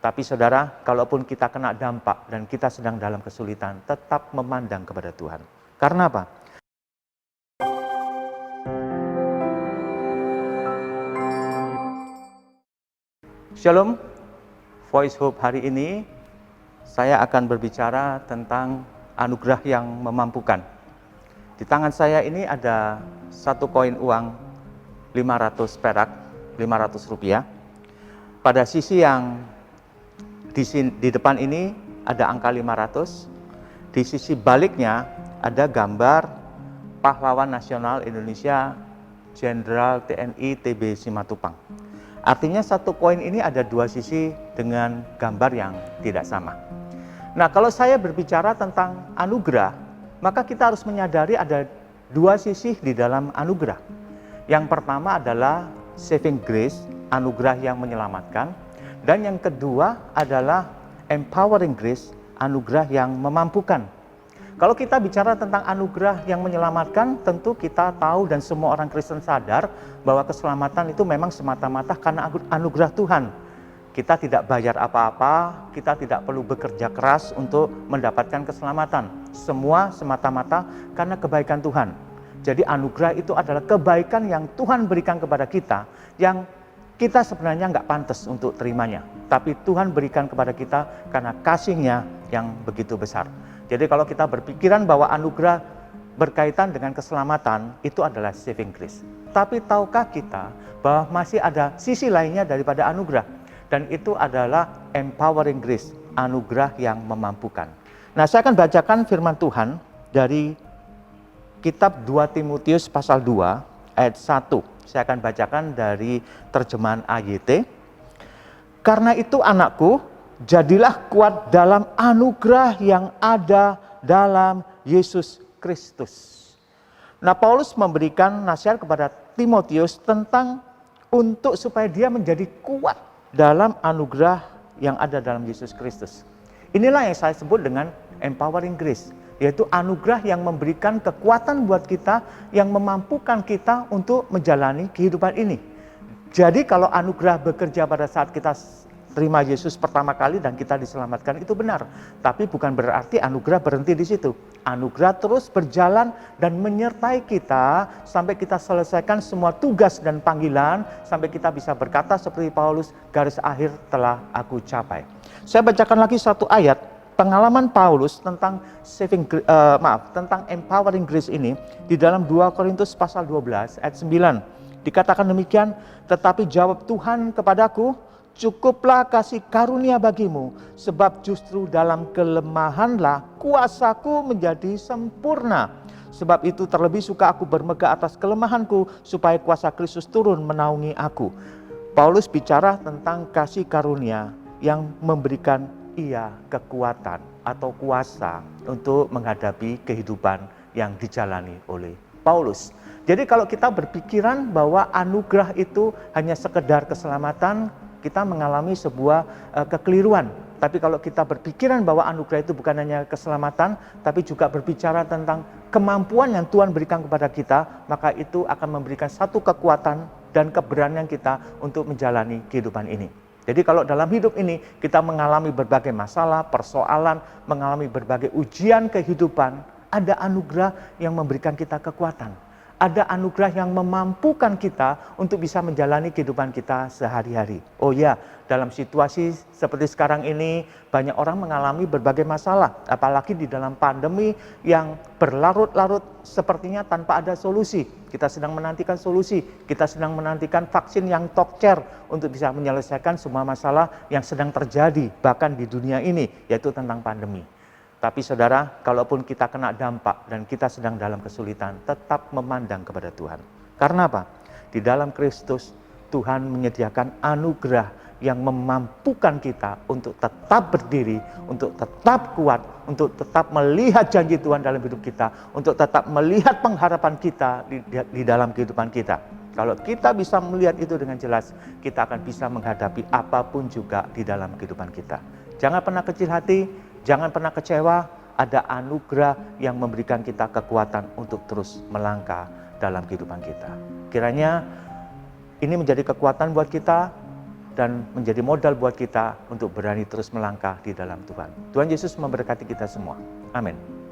Tapi saudara, kalaupun kita kena dampak dan kita sedang dalam kesulitan, tetap memandang kepada Tuhan. Karena apa? Shalom, Voice Hope hari ini saya akan berbicara tentang anugerah yang memampukan. Di tangan saya ini ada satu koin uang 500 perak, 500 rupiah. Pada sisi yang di depan ini ada angka 500, di sisi baliknya ada gambar pahlawan nasional Indonesia Jenderal TNI TB Simatupang. Artinya satu koin ini ada dua sisi dengan gambar yang tidak sama. Nah, kalau saya berbicara tentang anugerah, maka kita harus menyadari ada dua sisi di dalam anugerah. Yang pertama adalah saving grace, anugerah yang menyelamatkan. Dan yang kedua adalah empowering grace, anugerah yang memampukan. Kalau kita bicara tentang anugerah yang menyelamatkan, tentu kita tahu dan semua orang Kristen sadar bahwa keselamatan itu memang semata-mata karena anugerah Tuhan. Kita tidak bayar apa-apa, kita tidak perlu bekerja keras untuk mendapatkan keselamatan. Semua semata-mata karena kebaikan Tuhan. Jadi anugerah itu adalah kebaikan yang Tuhan berikan kepada kita, yang kita sebenarnya nggak pantas untuk terimanya, tapi Tuhan berikan kepada kita karena kasih-Nya yang begitu besar. Jadi kalau kita berpikiran bahwa anugerah berkaitan dengan keselamatan, itu adalah saving grace. Tapi tahukah kita bahwa masih ada sisi lainnya daripada anugerah? Dan itu adalah empowering grace, anugerah yang memampukan. Nah, saya akan bacakan firman Tuhan dari kitab 2 Timotius pasal 2 ayat 1. Saya akan bacakan dari terjemahan AYT. Karena itu anakku, jadilah kuat dalam anugerah yang ada dalam Yesus Kristus. Nah, Paulus memberikan nasihat kepada Timotius tentang untuk supaya dia menjadi kuat dalam anugerah yang ada dalam Yesus Kristus. Inilah yang saya sebut dengan empowering grace, yaitu anugerah yang memberikan kekuatan buat kita, yang memampukan kita untuk menjalani kehidupan ini. Jadi kalau anugerah bekerja pada saat kita terima Yesus pertama kali dan kita diselamatkan, itu benar. Tapi bukan berarti anugerah berhenti di situ. Anugerah terus berjalan dan menyertai kita sampai kita selesaikan semua tugas dan panggilan, sampai kita bisa berkata seperti Paulus, garis akhir telah aku capai. Saya bacakan lagi satu ayat pengalaman Paulus tentang tentang empowering grace ini di dalam 2 Korintus pasal 12 ayat 9. Dikatakan demikian, tetapi jawab Tuhan kepadaku, cukuplah kasih karunia bagimu, sebab justru dalam kelemahanlah kuasaku menjadi sempurna. Sebab itu terlebih suka aku bermegah atas kelemahanku, supaya kuasa Kristus turun menaungi aku. Paulus bicara tentang kasih karunia yang memberikan ia kekuatan atau kuasa untuk menghadapi kehidupan yang dijalani oleh Paulus. Jadi kalau kita berpikiran bahwa anugerah itu hanya sekedar keselamatan, kita mengalami sebuah kekeliruan. Tapi kalau kita berpikiran bahwa anugerah itu bukan hanya keselamatan, tapi juga berbicara tentang kemampuan yang Tuhan berikan kepada kita, maka itu akan memberikan satu kekuatan dan keberanian kita untuk menjalani kehidupan ini. Jadi kalau dalam hidup ini kita mengalami berbagai masalah, persoalan, mengalami berbagai ujian kehidupan, ada anugerah yang memberikan kita kekuatan. Ada anugerah yang memampukan kita untuk bisa menjalani kehidupan kita sehari-hari. Oh ya, dalam situasi seperti sekarang ini banyak orang mengalami berbagai masalah. Apalagi di dalam pandemi yang berlarut-larut sepertinya tanpa ada solusi. Kita sedang menantikan solusi, kita sedang menantikan vaksin yang tokcer untuk bisa menyelesaikan semua masalah yang sedang terjadi bahkan di dunia ini, yaitu tentang pandemi. Tapi saudara, kalaupun kita kena dampak dan kita sedang dalam kesulitan, tetap memandang kepada Tuhan. Karena apa? Di dalam Kristus, Tuhan menyediakan anugerah yang memampukan kita untuk tetap berdiri, untuk tetap kuat, untuk tetap melihat janji Tuhan dalam hidup kita, untuk tetap melihat pengharapan kita di dalam kehidupan kita. Kalau kita bisa melihat itu dengan jelas, kita akan bisa menghadapi apapun juga di dalam kehidupan kita. Jangan pernah kecil hati, jangan pernah kecewa, ada anugerah yang memberikan kita kekuatan untuk terus melangkah dalam kehidupan kita. Kiranya ini menjadi kekuatan buat kita dan menjadi modal buat kita untuk berani terus melangkah di dalam Tuhan. Tuhan Yesus memberkati kita semua. Amin.